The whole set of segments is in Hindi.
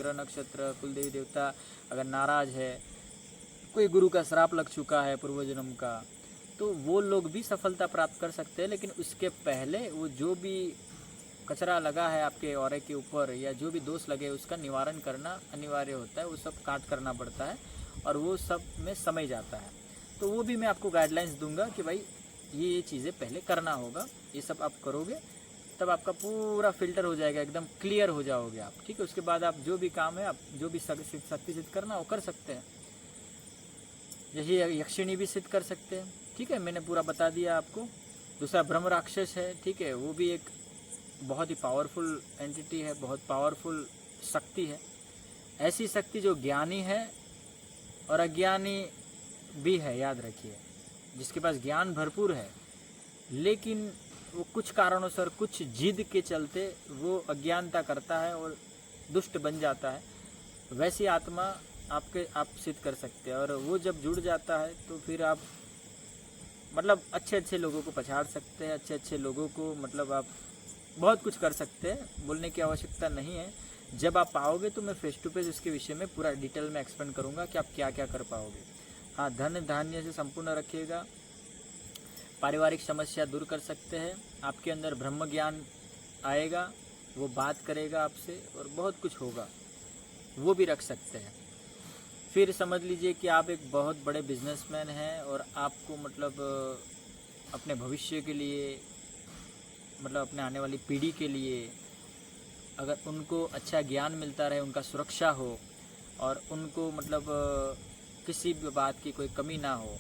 ग्रह नक्षत्र कुलदेवी देवता अगर नाराज है, कोई गुरु का श्राप लग चुका है पूर्व जन्म का, तो वो लोग भी सफलता प्राप्त कर सकते हैं। लेकिन उसके पहले वो जो भी कचरा लगा है आपके ऑरे के ऊपर या जो भी दोष लगे उसका निवारण करना अनिवार्य होता है, वो सब काट करना पड़ता है और वो सब में समय जाता है। तो वो भी मैं आपको गाइडलाइंस दूंगा कि भाई ये चीज़ें पहले करना होगा, ये सब आप करोगे तब आपका पूरा फिल्टर हो जाएगा, एकदम क्लियर हो जाओगे आप। ठीक है, उसके बाद आप जो भी काम है, आप जो भी शक्ति सिद्ध करना वो कर सकते हैं। जैसे यक्षिणी भी सिद्ध कर सकते हैं। ठीक है, मैंने पूरा बता दिया आपको। दूसरा ब्रह्म राक्षस है, ठीक है, वो भी एक बहुत ही पावरफुल एंटिटी है, बहुत पावरफुल शक्ति है। ऐसी शक्ति जो ज्ञानी है और अज्ञानी भी है, याद रखिए। जिसके पास ज्ञान भरपूर है लेकिन वो कुछ कारणों से और कुछ जिद के चलते वो अज्ञानता करता है और दुष्ट बन जाता है, वैसी आत्मा आप सिद्ध कर सकते हैं। और वो जब जुड़ जाता है तो फिर आप मतलब अच्छे लोगों को पछाड़ सकते हैं, अच्छे लोगों को मतलब आप बहुत कुछ कर सकते हैं। बोलने की आवश्यकता नहीं है। जब आप पाओगे तो मैं फेस टू फेस इसके विषय में पूरा डिटेल में एक्सप्लेन करूंगा कि आप क्या क्या कर पाओगे। हाँ, धन धान्य से संपूर्ण रखिएगा, पारिवारिक समस्या दूर कर सकते हैं, आपके अंदर ब्रह्म ज्ञान आएगा, वो बात करेगा आपसे और बहुत कुछ होगा, वो भी रख सकते हैं। फिर समझ लीजिए कि आप एक बहुत बड़े बिजनेसमैन हैं और आपको मतलब अपने भविष्य के लिए, मतलब अपने आने वाली पीढ़ी के लिए अगर उनको अच्छा ज्ञान मिलता रहे, उनका सुरक्षा हो और उनको मतलब किसी भी बात की कोई कमी ना हो,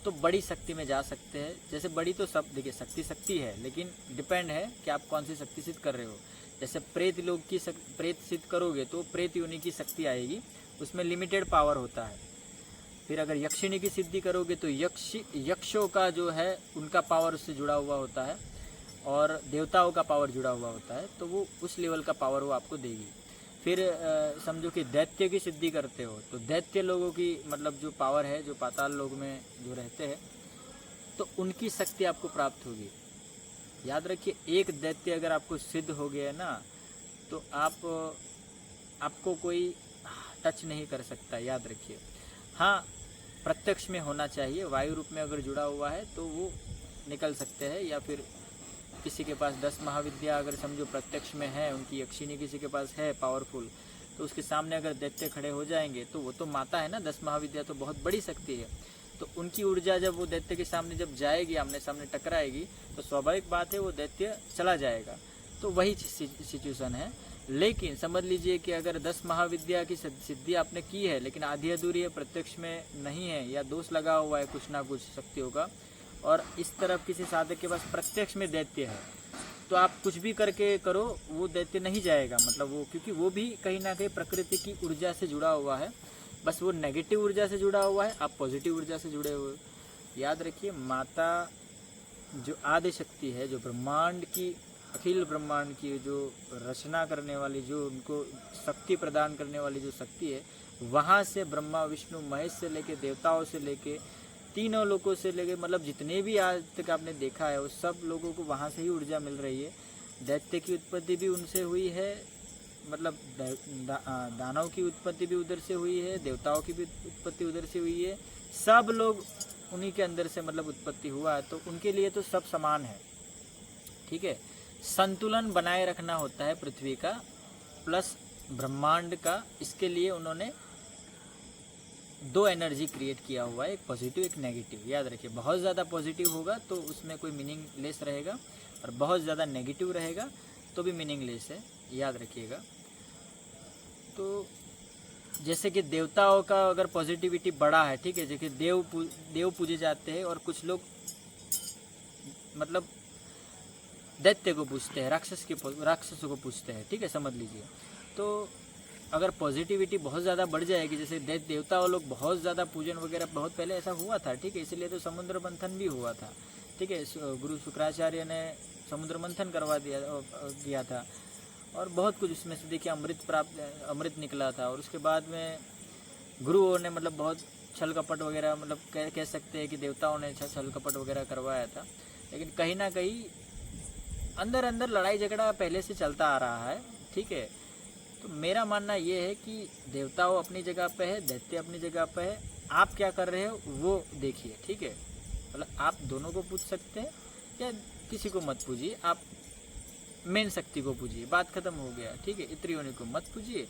तो बड़ी शक्ति में जा सकते हैं। जैसे बड़ी तो सब देखिए शक्ति है, लेकिन डिपेंड है कि आप कौन सी शक्ति सिद्ध कर रहे हो। जैसे प्रेत लोग की प्रेत सिद्ध करोगे तो प्रेत योनि की शक्ति आएगी, उसमें लिमिटेड पावर होता है। फिर अगर यक्षिणी की सिद्धि करोगे तो यक्षों का जो है उनका पावर उससे जुड़ा हुआ होता है और देवताओं का पावर जुड़ा हुआ होता है, तो वो उस लेवल का पावर वो आपको देगी। फिर समझो कि दैत्य की सिद्धि करते हो तो दैत्य लोगों की मतलब जो पावर है, जो पाताल लोक में जो रहते हैं, तो उनकी शक्ति आपको प्राप्त होगी। याद रखिए, एक दैत्य अगर आपको सिद्ध हो गया है ना, तो आपको कोई टच नहीं कर सकता, याद रखिए। हाँ, प्रत्यक्ष में होना चाहिए, वायु रूप में अगर जुड़ा हुआ है तो वो निकल सकते हैं। या फिर किसी के पास 10 महाविद्या अगर समझो प्रत्यक्ष में है, उनकी यक्षिणी किसी के पास है पावरफुल, तो उसके सामने अगर दैत्य खड़े हो जाएंगे तो वो तो माता है ना, 10 महाविद्या तो बहुत बड़ी शक्ति है। तो उनकी ऊर्जा जब वो दैत्य के सामने जब जाएगी, आमने सामने टकराएगी, तो स्वाभाविक बात है वो दैत्य चला जाएगा। तो वही सिचुएशन है। लेकिन समझ लीजिए कि अगर 10 महाविद्या की सिद्धि आपने की है लेकिन आधी अधूरी है, प्रत्यक्ष में नहीं है या दोष लगा हुआ है कुछ ना कुछ शक्तियों का, और इस तरफ किसी साधक के पास प्रत्यक्ष में दैत्य है, तो आप कुछ भी करके करो वो दैत्य नहीं जाएगा। मतलब वो, क्योंकि वो भी कहीं ना कहीं प्रकृति की ऊर्जा से जुड़ा हुआ है, बस वो नेगेटिव ऊर्जा से जुड़ा हुआ है, आप पॉजिटिव ऊर्जा से जुड़े हुए। याद रखिए, माता जो आदि शक्ति है, जो ब्रह्मांड की, अखिल ब्रह्मांड की जो रचना करने वाली, जो उनको शक्ति प्रदान करने वाली जो शक्ति है, वहाँ से ब्रह्मा विष्णु महेश से लेके देवताओं से लेके तीनों लोगों से लेके मतलब जितने भी आज तक आपने देखा है, उस सब लोगों को वहाँ से ही ऊर्जा मिल रही है। दैत्य की उत्पत्ति भी उनसे हुई है, मतलब दानव की उत्पत्ति भी उधर से हुई है, देवताओं की भी उत्पत्ति उधर से हुई है। सब लोग उन्हीं के अंदर से मतलब उत्पत्ति हुआ है, तो उनके लिए तो सब समान है। ठीक है, संतुलन बनाए रखना होता है पृथ्वी का प्लस ब्रह्मांड का। इसके लिए उन्होंने 2 एनर्जी क्रिएट किया हुआ है, एक पॉजिटिव एक नेगेटिव। याद रखिए, बहुत ज़्यादा पॉजिटिव होगा तो उसमें कोई मीनिंगलेस रहेगा, और बहुत ज़्यादा नेगेटिव रहेगा तो भी मीनिंगलेस है, याद रखिएगा। तो जैसे कि देवताओं का अगर पॉजिटिविटी बड़ा है, ठीक है, जैसे देव पूजे जाते हैं और कुछ लोग मतलब दैत्य को पूछते हैं, राक्षसों को पूछते हैं। ठीक है, समझ लीजिए। तो अगर पॉजिटिविटी बहुत ज़्यादा बढ़ जाएगी, जैसे देवता वो लोग बहुत ज़्यादा पूजन वगैरह बहुत पहले ऐसा हुआ था, ठीक है, इसलिए तो समुद्र मंथन भी हुआ था। ठीक है, गुरु शुक्राचार्य ने समुद्र मंथन करवा दिया था और बहुत कुछ उसमें से देखिए अमृत निकला था। और उसके बाद में गुरुओं ने मतलब बहुत छल कपट वगैरह, मतलब कह सकते हैं कि देवताओं ने छल कपट वगैरह करवाया था। लेकिन कहीं ना कहीं अंदर अंदर लड़ाई झगड़ा पहले से चलता आ रहा है। ठीक है, तो मेरा मानना ये है कि देवताओं अपनी जगह पे है, दैत्य अपनी जगह पे है, आप क्या कर रहे हो वो देखिए, ठीक है। मतलब आप दोनों को पूछ सकते हैं या किसी को मत पूजिए, आप मेन शक्ति को पूजिए, बात खत्म हो गया, ठीक है। इतनी योनि को मत पूजिए,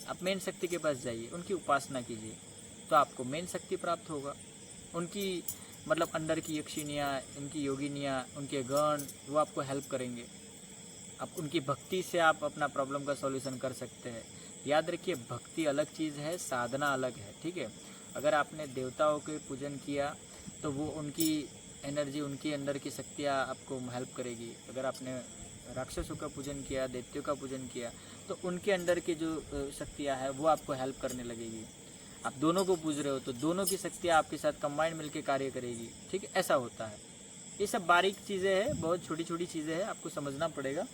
आप मेन शक्ति के पास जाइए, उनकी उपासना कीजिए, तो आपको मेन शक्ति प्राप्त होगा। उनकी मतलब अंडर की यक्षिनियाँ, उनकी योगिनियाँ, उनके गण, वो आपको हेल्प करेंगे। आप उनकी भक्ति से आप अपना प्रॉब्लम का सॉल्यूशन कर सकते हैं। याद रखिए, भक्ति अलग चीज़ है, साधना अलग है, ठीक है। अगर आपने देवताओं के पूजन किया तो वो उनकी एनर्जी, उनकी अंदर की शक्तियाँ आपको हेल्प करेगी। अगर आपने राक्षसों का पूजन किया, दैत्यों का पूजन किया, तो उनके अंदर की जो शक्तियाँ हैं वो आपको हेल्प करने लगेगी। आप दोनों को पूज रहे हो तो दोनों की शक्तियाँ आपके साथ कंबाइंड मिलकर कार्य करेगी, ठीक है। ऐसा होता है। ये सब बारीक चीज़ें हैं, बहुत छोटी छोटी चीज़ें हैं, आपको समझना पड़ेगा।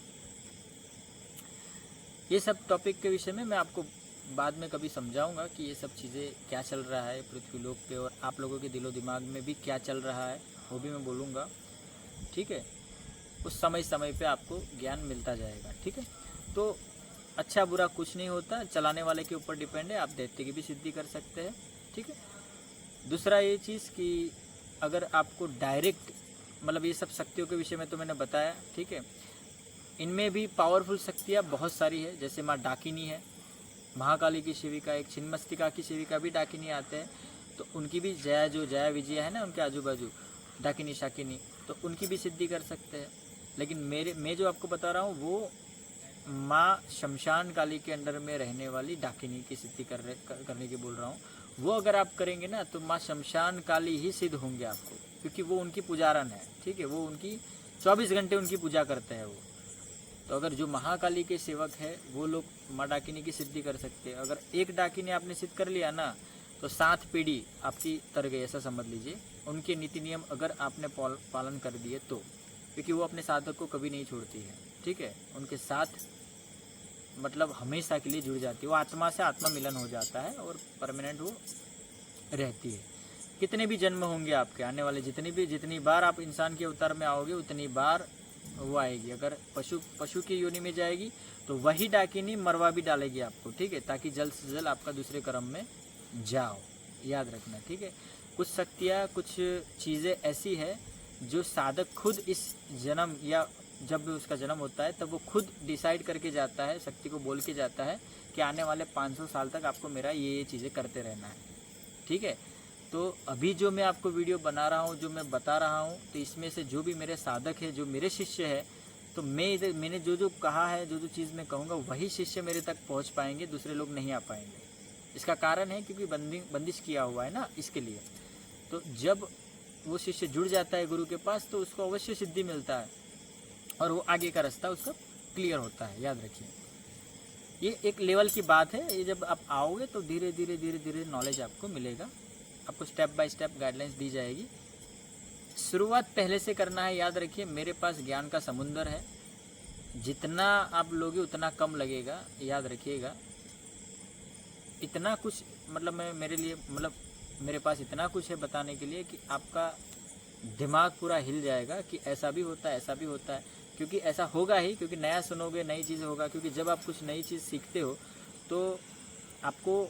ये सब टॉपिक के विषय में मैं आपको बाद में कभी समझाऊंगा कि ये सब चीज़ें क्या चल रहा है पृथ्वी लोक पे, और आप लोगों के दिलो दिमाग में भी क्या चल रहा है वो भी मैं बोलूँगा, ठीक है। उस समय समय पे आपको ज्ञान मिलता जाएगा, ठीक है। तो अच्छा बुरा कुछ नहीं होता, चलाने वाले के ऊपर डिपेंड है। आप दैत्य की भी सिद्धि कर सकते हैं, ठीक है। दूसरा ये चीज़ कि अगर आपको डायरेक्ट मतलब ये सब शक्तियों के विषय में तो मैंने बताया, ठीक है। इनमें भी पावरफुल शक्तियाँ बहुत सारी है, जैसे माँ डाकिनी है, महाकाली की सेविका, एक छिन्नमस्तिका की सेविका भी डाकिनी आते हैं, तो उनकी भी जया विजया है ना, उनके आजू बाजू डाकिनी शाकिनी, तो उनकी भी सिद्धि कर सकते हैं। लेकिन मैं जो आपको बता रहा हूँ वो माँ शमशान काली के अंडर में रहने वाली डाकिनी की सिद्धि करने की बोल रहा हूँ। वो अगर आप करेंगे ना तो माँ शमशान काली ही सिद्ध होंगे आपको, क्योंकि वो उनकी पुजारन है, ठीक है। वो उनकी 24 घंटे उनकी पूजा करते हैं वो। तो अगर जो महाकाली के सेवक है वो लोग माँ डाकिनी की सिद्धि कर सकते हैं। अगर एक डाकिनी आपने सिद्ध कर लिया ना तो 7 पीढ़ी आपकी तर गई, ऐसा समझ लीजिए। उनके नीति नियम अगर आपने पालन कर दिए तो, क्योंकि वो अपने साधक को कभी नहीं छोड़ती है, ठीक है। उनके साथ मतलब हमेशा के लिए जुड़ जाती है, वो आत्मा से आत्मा मिलन हो जाता है और परमानेंट वो रहती है। कितने भी जन्म होंगे आपके आने वाले, जितनी बार आप इंसान के अवतार में आओगे उतनी बार वो आएगी। अगर पशु की योनि में जाएगी तो वही डाकिनी मरवा भी डालेगी आपको, ठीक है, ताकि जल्द से जल्द आपका दूसरे कर्म में जाओ, याद रखना, ठीक है। कुछ शक्तियाँ, कुछ चीज़ें ऐसी है जो साधक खुद इस जन्म या जब भी उसका जन्म होता है तब वो खुद डिसाइड करके जाता है, शक्ति को बोल के जाता है कि आने वाले 500 साल तक आपको मेरा ये चीज़ें करते रहना है, ठीक है। तो अभी जो मैं आपको वीडियो बना रहा हूँ, जो मैं बता रहा हूँ, तो इसमें से जो भी मेरे साधक है, जो मेरे शिष्य है, तो मैंने जो कहा है, जो चीज़ मैं कहूँगा वही शिष्य मेरे तक पहुँच पाएंगे, दूसरे लोग नहीं आ पाएंगे। इसका कारण है क्योंकि बंदिश किया हुआ है ना, इसके लिए। तो जब वो शिष्य जुड़ जाता है गुरु के पास तो उसको अवश्य सिद्धि मिलता है और वो आगे का रास्ता उसका क्लियर होता है, याद रखिए। ये एक लेवल की बात है, ये जब आप आओगे तो धीरे धीरे नॉलेज आपको मिलेगा, आपको स्टेप बाय स्टेप गाइडलाइंस दी जाएगी। शुरुआत पहले से करना है, याद रखिए। मेरे पास ज्ञान का समुंदर है, जितना आप लोगे उतना कम लगेगा, याद रखिएगा। इतना कुछ मतलब मेरे पास इतना कुछ है बताने के लिए कि आपका दिमाग पूरा हिल जाएगा कि ऐसा भी होता है, ऐसा भी होता है। क्योंकि ऐसा होगा ही, क्योंकि नया सुनोगे, नई चीज़ होगा। क्योंकि जब आप कुछ नई चीज़ सीखते हो तो आपको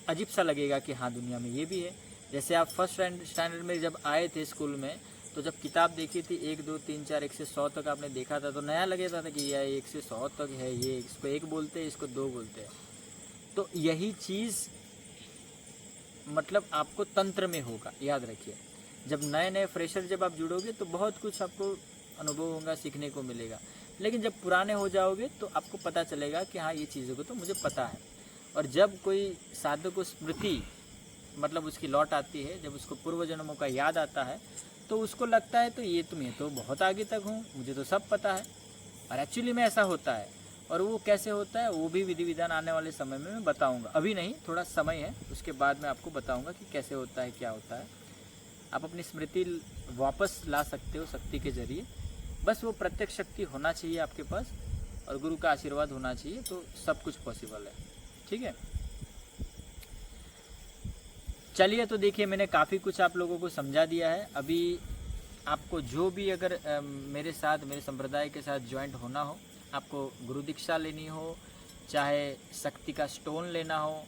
अजीब सा लगेगा कि हाँ दुनिया में ये भी है। जैसे आप फर्स्ट स्टैंडर्ड में जब आए थे स्कूल में, तो जब किताब देखी थी 1 2 3 4 1 से 100 तक आपने देखा था, तो नया लगेगा था कि यह 1 से 100 तक है, ये इसको 1 बोलते हैं, इसको 2 बोलते हैं। तो यही चीज़ मतलब आपको तंत्र में होगा, याद रखिए। जब नए फ्रेशर जब आप जुड़ोगे तो बहुत कुछ आपको अनुभव होगा, सीखने को मिलेगा। लेकिन जब पुराने हो जाओगे तो आपको पता चलेगा कि हाँ ये चीज़ों को तो मुझे पता है। और जब कोई साधक को स्मृति मतलब उसकी लौट आती है, जब उसको पूर्व जन्मों का याद आता है, तो उसको लगता है तो ये तो मैं तो बहुत आगे तक हूँ, मुझे तो सब पता है। और एक्चुअली में ऐसा होता है। और वो कैसे होता है वो भी विधि विधान आने वाले समय में मैं बताऊंगा। अभी नहीं, थोड़ा समय है, उसके बाद मैं आपको बताऊंगा कि कैसे होता है, क्या होता है। आप अपनी स्मृति वापस ला सकते हो शक्ति के जरिए। बस वो प्रत्यक्ष शक्ति होना चाहिए आपके पास और गुरु का आशीर्वाद होना चाहिए, तो सब कुछ पॉसिबल है, ठीक है। चलिए, तो देखिए मैंने काफ़ी कुछ आप लोगों को समझा दिया है। अभी आपको जो भी अगर मेरे संप्रदाय के साथ ज्वाइंट होना हो, आपको गुरु दीक्षा लेनी हो चाहे शक्ति का स्टोन लेना हो।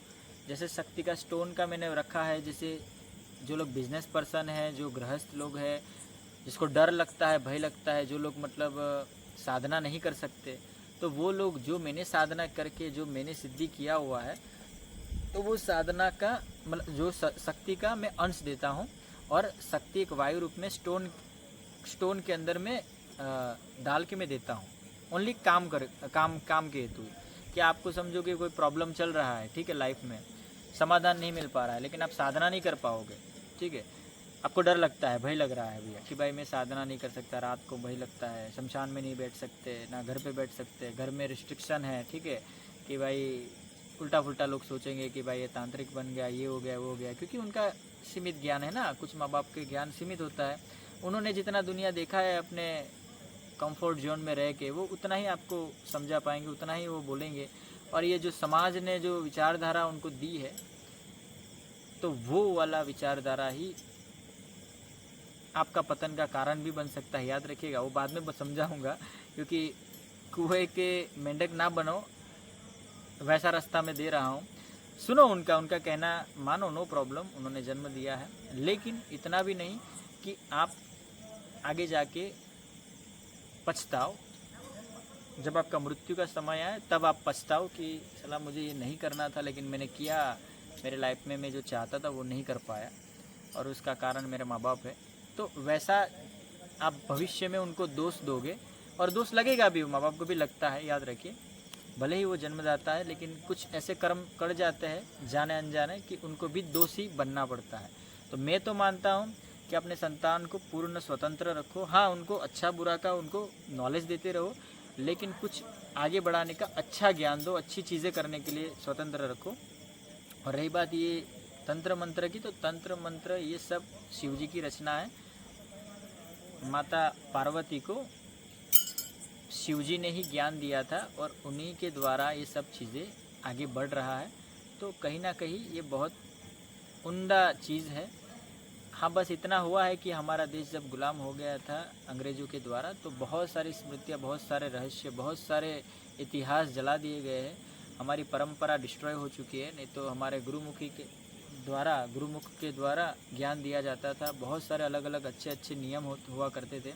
जैसे शक्ति का स्टोन का मैंने रखा है, जैसे जो लोग बिजनेस पर्सन है, जो गृहस्थ लोग हैं, जिसको डर लगता है, भय लगता है, जो लोग मतलब साधना नहीं कर सकते, तो वो लोग जो मैंने साधना करके जो मैंने सिद्धि किया हुआ है, तो वो साधना का मतलब जो शक्ति का मैं अंश देता हूँ, और शक्ति एक वायु रूप में स्टोन के अंदर में डाल के मैं देता हूँ। ओनली काम के हेतु कि आपको समझो कि कोई प्रॉब्लम चल रहा है, ठीक है, लाइफ में समाधान नहीं मिल पा रहा है, लेकिन आप साधना नहीं कर पाओगे, ठीक है, आपको डर लगता है, भय लग रहा है भैया कि भाई मैं साधना नहीं कर सकता, रात को भय लगता है, शमशान में नहीं बैठ सकते, ना घर पे बैठ सकते, घर में रिस्ट्रिक्शन है, ठीक है, कि भाई उल्टा फुल्टा लोग सोचेंगे कि भाई ये तांत्रिक बन गया, ये हो गया, वो हो गया, क्योंकि उनका सीमित ज्ञान है ना, कुछ माँ बाप के ज्ञान सीमित होता है, उन्होंने जितना दुनिया देखा है अपने कंफर्ट जोन में रह के, वो उतना ही आपको समझा पाएंगे, उतना ही वो बोलेंगे। और ये जो समाज ने जो विचारधारा उनको दी है, तो वो वाला विचारधारा ही आपका पतन का कारण भी बन सकता है, याद रखिएगा। वो बाद में समझाऊंगा, क्योंकि कुएं के मेंढक ना बनो, वैसा रास्ता मैं दे रहा हूँ। सुनो उनका कहना, मानो, नो प्रॉब्लम, उन्होंने जन्म दिया है, लेकिन इतना भी नहीं कि आप आगे जाके पछताओ। जब आपका मृत्यु का समय आए तब आप पछताओ कि साला मुझे ये नहीं करना था, लेकिन मैंने किया, मेरे लाइफ में मैं जो चाहता था वो नहीं कर पाया, और उसका कारण मेरे माँ बाप है। तो वैसा आप भविष्य में उनको दोष दोगे, और दोष लगेगा भी, माँ बाप को भी लगता है, याद रखिए। भले ही वो जन्मदाता है, लेकिन कुछ ऐसे कर्म कर जाते हैं जाने अनजाने कि उनको भी दोषी बनना पड़ता है। तो मैं तो मानता हूँ कि अपने संतान को पूर्ण स्वतंत्र रखो। हाँ, उनको अच्छा बुरा का उनको नॉलेज देते रहो, लेकिन कुछ आगे बढ़ाने का अच्छा ज्ञान दो, अच्छी चीज़ें करने के लिए स्वतंत्र रखो। और रही बात ये तंत्र मंत्र की, तो तंत्र मंत्र ये सब शिव जी की रचना है। माता पार्वती को शिव जी ने ही ज्ञान दिया था, और उन्हीं के द्वारा ये सब चीज़ें आगे बढ़ रहा है। तो कहीं ना कहीं ये बहुत उम्दा चीज़ है। हाँ, बस इतना हुआ है कि हमारा देश जब गुलाम हो गया था अंग्रेज़ों के द्वारा, तो बहुत सारी स्मृतियाँ, बहुत सारे रहस्य, बहुत सारे इतिहास जला दिए गए हैं। हमारी परंपरा डिस्ट्रॉय हो चुकी है। नहीं तो हमारे गुरुमुख के द्वारा ज्ञान दिया जाता था। बहुत सारे अलग अलग अच्छे नियम हुआ करते थे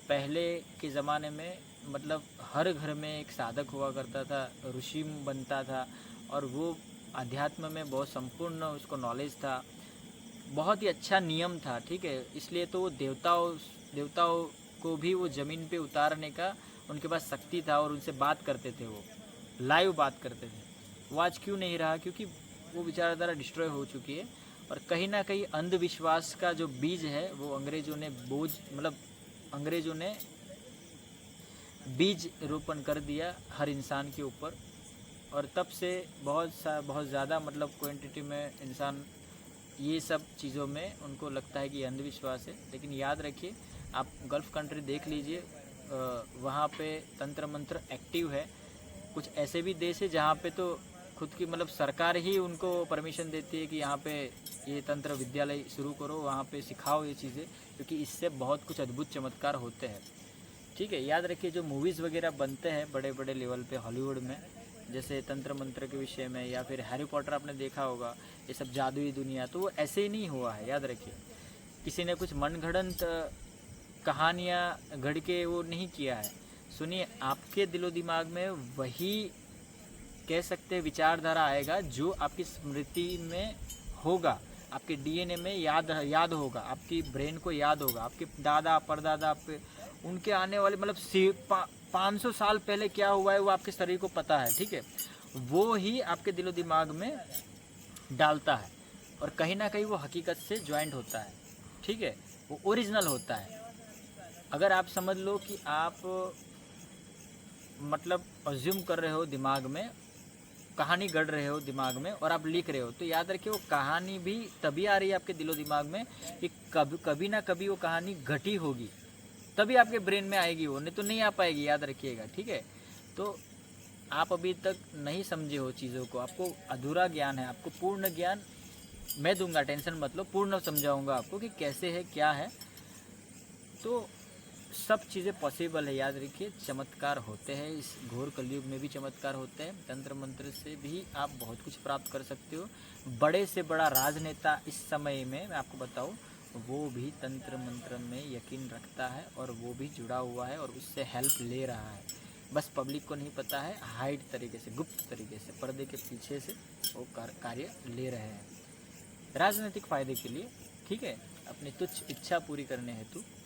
पहले के ज़माने में। मतलब हर घर में एक साधक हुआ करता था, ऋषि बनता था, और वो अध्यात्म में बहुत संपूर्ण उसको नॉलेज था, बहुत ही अच्छा नियम था, ठीक है। इसलिए तो वो देवताओं को भी वो ज़मीन पे उतारने का उनके पास शक्ति था, और उनसे बात करते थे, वो लाइव बात करते थे। वो आज क्यों नहीं रहा? क्योंकि वो विचारधारा डिस्ट्रॉय हो चुकी है। और कहीं ना कहीं अंधविश्वास का जो बीज है वो अंग्रेज़ों ने बीज रोपण कर दिया हर इंसान के ऊपर। और तब से बहुत ज़्यादा मतलब क्वांटिटी में इंसान ये सब चीज़ों में उनको लगता है कि अंधविश्वास है। लेकिन याद रखिए, आप गल्फ़ कंट्री देख लीजिए, वहाँ पे तंत्र मंत्र एक्टिव है। कुछ ऐसे भी देश है जहाँ पे तो खुद की मतलब सरकार ही उनको परमिशन देती है कि यहाँ पे ये तंत्र विद्यालय शुरू करो, वहाँ पे सिखाओ ये चीज़ें, क्योंकि इससे बहुत कुछ अद्भुत चमत्कार होते हैं, ठीक है। याद रखिए, जो मूवीज़ वगैरह बनते हैं बड़े बड़े लेवल पे हॉलीवुड में, जैसे तंत्र मंत्र के विषय में, या फिर हैरी पॉटर आपने देखा होगा, ये सब जादुई दुनिया, तो वो ऐसे ही नहीं हुआ है। याद रखिए, किसी ने कुछ मनगढ़ंत कहानियाँ गढ़ के वो नहीं किया है। सुनिए, आपके दिलो दिमाग में वही कह सकते हैं विचारधारा आएगा जो आपकी स्मृति में होगा, आपके डीएनए में याद होगा, आपकी ब्रेन को याद होगा। आपके दादा परदादा पे उनके आने वाले मतलब 500 साल पहले क्या हुआ है वो आपके शरीर को पता है, ठीक है। वो ही आपके दिलो दिमाग में डालता है, और कहीं ना कहीं वो हकीकत से ज्वाइंट होता है, ठीक है, वो ओरिजिनल होता है। अगर आप समझ लो कि आप मतलब अज्यूम कर रहे हो दिमाग में, कहानी गढ़ रहे हो दिमाग में, और आप लिख रहे हो, तो याद रखिए वो कहानी भी तभी आ रही है आपके दिलो दिमाग में कि कभी ना कभी वो कहानी घटी होगी, तभी आपके ब्रेन में आएगी वो, नहीं तो नहीं आ पाएगी, याद रखिएगा, ठीक है। तो आप अभी तक नहीं समझे हो चीज़ों को, आपको अधूरा ज्ञान है। आपको पूर्ण ज्ञान मैं दूंगा, टेंशन मत लो, पूर्ण समझाऊंगा आपको कि कैसे है क्या है। तो सब चीज़ें पॉसिबल है, याद रखिए। चमत्कार होते हैं, इस घोर कलयुग में भी चमत्कार होते हैं। तंत्र मंत्र से भी आप बहुत कुछ प्राप्त कर सकते हो। बड़े से बड़ा राजनेता इस समय में मैं आपको बताऊं, वो भी तंत्र मंत्र में यकीन रखता है और वो भी जुड़ा हुआ है और उससे हेल्प ले रहा है। बस पब्लिक को नहीं पता है, हाइड तरीके से, गुप्त तरीके से, पर्दे के पीछे से वो कार्य ले रहे हैं राजनीतिक फ़ायदे के लिए, ठीक है, अपनी तुच्छ इच्छा पूरी करने हेतु।